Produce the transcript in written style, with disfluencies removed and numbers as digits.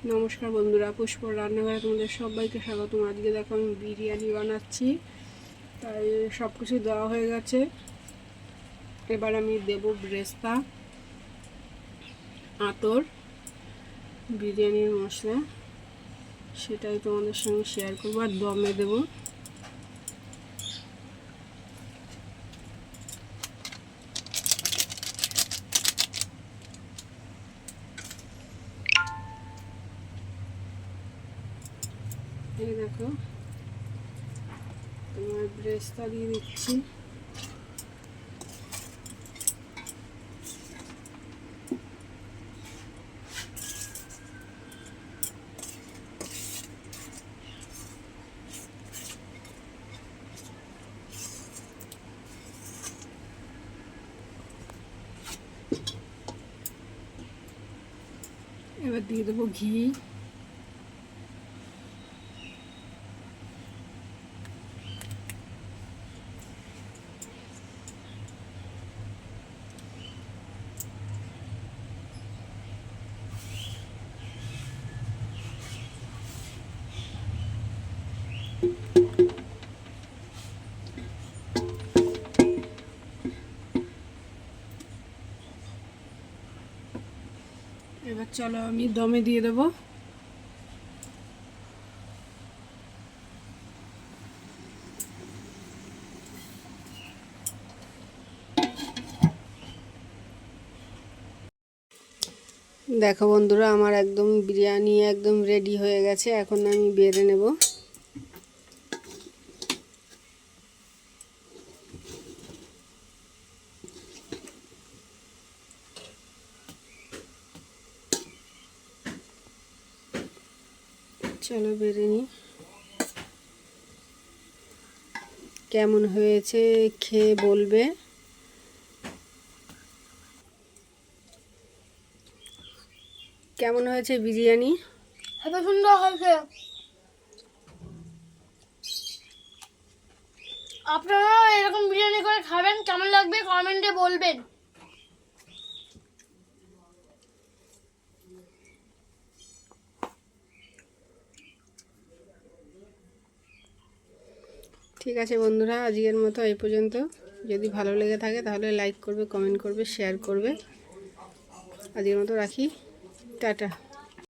নমস্কার বন্ধুরা, পুষ্পর রান্নাঘরে তোমাদের সবাইকে স্বাগতম। আজকে দেখো আমি বিরিয়ানি বানাচ্ছি, তাই সব কিছু দেওয়া হয়ে গেছে। এবার আমি দেব ব্রেস্তা, আতর, বিরিয়ানির মশলা, সেটাই তোমাদের সঙ্গে শেয়ার করবো। আর দমে দেবো। এই দেখো তোমার ব্রেস্তা দিয়ে দিচ্ছি। এবার দিয়ে দেবো ঘি। এবার চলো আমি দমে দিয়ে দেবো। দেখো বন্ধুরা, আমার একদম বিরিয়ানি একদম রেডি হয়ে গেছে। এখন আমি বেড়ে নেব। চলো বেড়ে নিই। কেমন হয়েছে খেয়ে বলবে। কেমন হয়েছে বিরিয়ানি? এত সুন্দর হয়েছে। আপনারাও এরকম বিরিয়ানি করে খাবেন, কেমন লাগবে কমেন্টে বলবেন। ঠিক আছে বন্ধুরা, আজকের মতো এই পর্যন্ত। যদি ভালো লেগে থাকে তাহলে লাইক করবে, কমেন্ট করবে, শেয়ার করবে। আজকের মতো রাখি। টাটা।